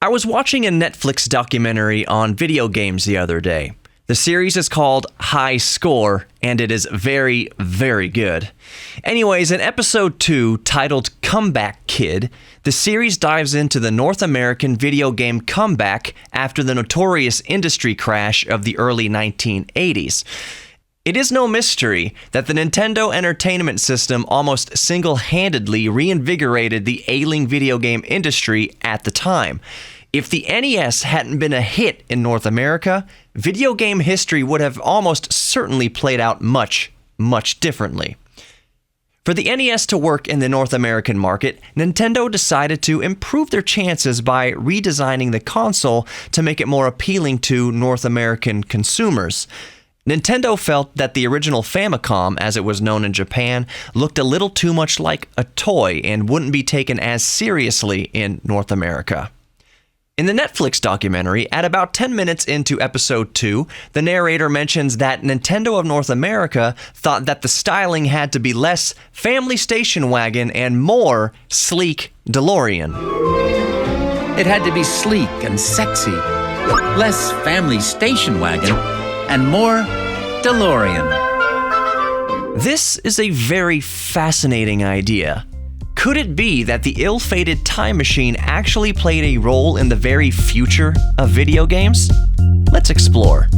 I was watching a Netflix documentary on video games the other day. The series is called High Score, and it is very, very good. Anyways, in episode 2, titled Comeback Kid, the series dives into the North American video game comeback after the notorious industry crash of the early 1980s. It is no mystery that the Nintendo Entertainment System almost single-handedly reinvigorated the ailing video game industry at the time. If the NES hadn't been a hit in North America, video game history would have almost certainly played out much, much differently. For the NES to work in the North American market, Nintendo decided to improve their chances by redesigning the console to make it more appealing to North American consumers. Nintendo felt that the original Famicom, as it was known in Japan, looked a little too much like a toy and wouldn't be taken as seriously in North America. In the Netflix documentary, at about 10 minutes into episode 2, the narrator mentions that Nintendo of North America thought that the styling had to be less family station wagon and more sleek DeLorean. It had to be sleek and sexy, less family station wagon, and more DeLorean. This is a very fascinating idea. Could it be that the ill-fated time machine actually played a role in the very future of video games? Let's explore.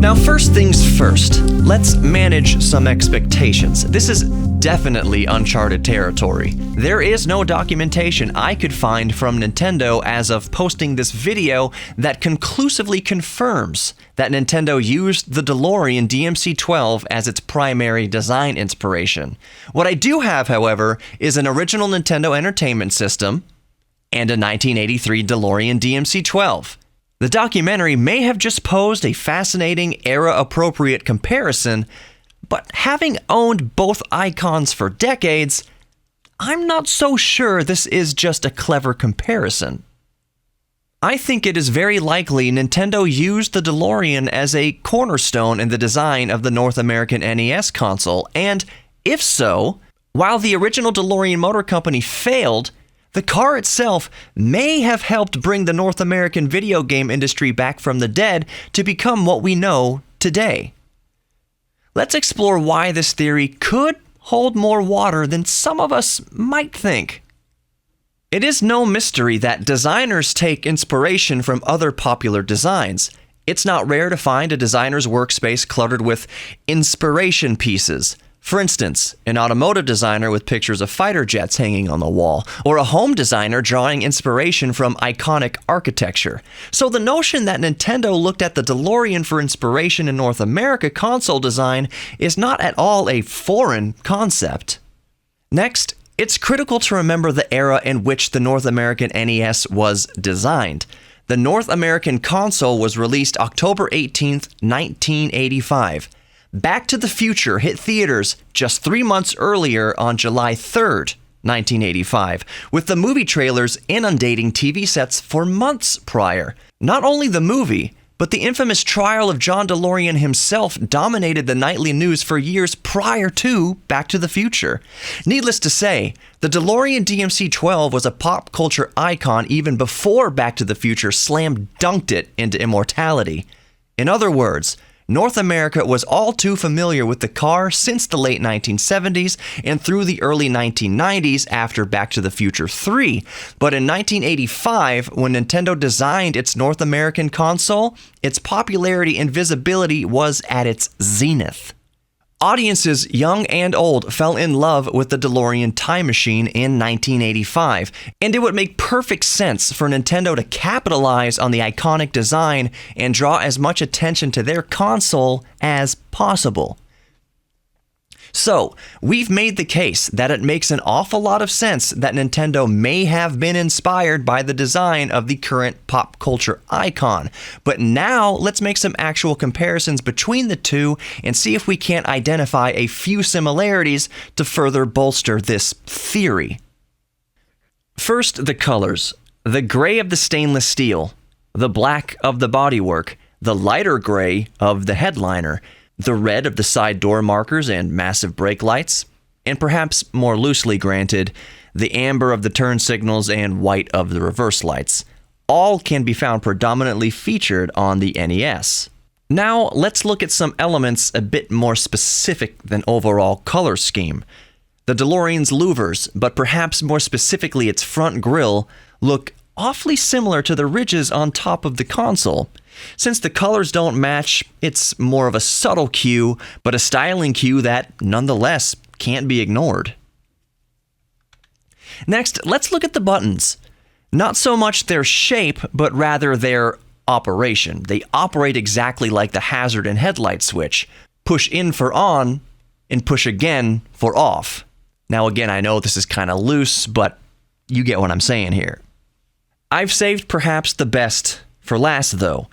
Now, first things first, let's manage some expectations. This is definitely uncharted territory. There is no documentation I could find from Nintendo as of posting this video that conclusively confirms that Nintendo used the DeLorean DMC-12 as its primary design inspiration. What I do have, however, is an original Nintendo Entertainment System and a 1983 DeLorean DMC-12. The documentary may have just posed a fascinating era-appropriate comparison, but having owned both icons for decades, I'm not so sure this is just a clever comparison. I think it is very likely Nintendo used the DeLorean as a cornerstone in the design of the North American NES console, and if so, while the original DeLorean Motor Company failed, the car itself may have helped bring the North American video game industry back from the dead to become what we know today. Let's explore why this theory could hold more water than some of us might think. It is no mystery that designers take inspiration from other popular designs. It's not rare to find a designer's workspace cluttered with inspiration pieces. For instance, an automotive designer with pictures of fighter jets hanging on the wall, or a home designer drawing inspiration from iconic architecture. So the notion that Nintendo looked at the DeLorean for inspiration in North America console design is not at all a foreign concept. Next, it's critical to remember the era in which the North American NES was designed. The North American console was released October 18th, 1985. Back to the Future hit theaters just 3 months earlier on July 3rd, 1985, with the movie trailers inundating TV sets for months prior. Not only the movie, but the infamous trial of John DeLorean himself dominated the nightly news for years prior to Back to the Future. Needless to say, the DeLorean DMC-12 was a pop culture icon even before Back to the Future slam dunked it into immortality. In other words, North America was all too familiar with the car since the late 1970s and through the early 1990s after Back to the Future 3. But in 1985, when Nintendo designed its North American console, its popularity and visibility was at its zenith. Audiences, young and old, fell in love with the DeLorean time machine in 1985, and it would make perfect sense for Nintendo to capitalize on the iconic design and draw as much attention to their console as possible. So, we've made the case that it makes an awful lot of sense that Nintendo may have been inspired by the design of the current pop culture icon. But now, let's make some actual comparisons between the two and see if we can't identify a few similarities to further bolster this theory. First, the colors. The gray of the stainless steel, the black of the bodywork, the lighter gray of the headliner, the red of the side door markers and massive brake lights, and perhaps more loosely granted, the amber of the turn signals and white of the reverse lights. All can be found predominantly featured on the NES. Now, let's look at some elements a bit more specific than overall color scheme. The DeLorean's louvers, but perhaps more specifically its front grille, look awfully similar to the ridges on top of the console. Since the colors don't match, it's more of a subtle cue, but a styling cue that, nonetheless, can't be ignored. Next, let's look at the buttons. Not so much their shape, but rather their operation. They operate exactly like the hazard and headlight switch. Push in for on, and push again for off. Now again, I know this is kind of loose, but you get what I'm saying here. I've saved perhaps the best for last, though.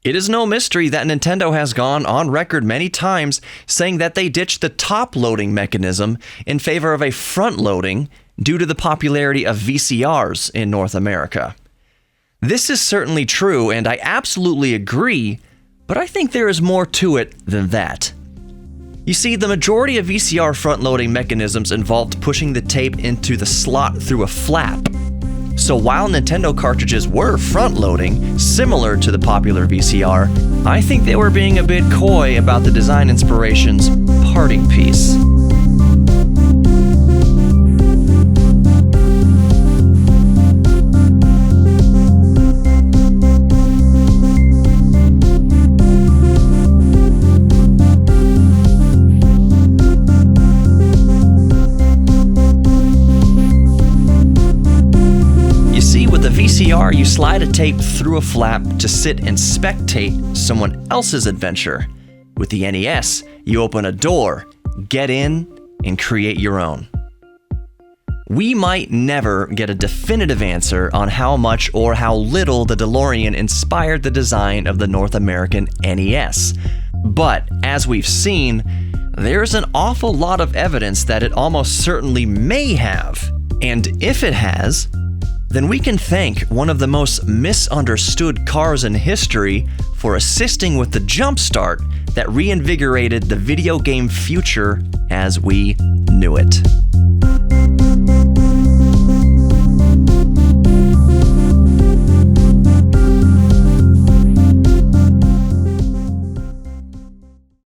It is no mystery that Nintendo has gone on record many times saying that they ditched the top loading mechanism in favor of a front loading due to the popularity of VCRs in North America. This is certainly true, and I absolutely agree, but I think there is more to it than that. You see, the majority of VCR front-loading mechanisms involved pushing the tape into the slot through a flap. So while Nintendo cartridges were front-loading, similar to the popular VCR, I think they were being a bit coy about the design inspiration's parting piece. VCR, you slide a tape through a flap to sit and spectate someone else's adventure. With the NES, you open a door, get in, and create your own. We might never get a definitive answer on how much or how little the DeLorean inspired the design of the North American NES. But, as we've seen, there's an awful lot of evidence that it almost certainly may have. And if it has, then we can thank one of the most misunderstood cars in history for assisting with the jumpstart that reinvigorated the video game future as we knew it.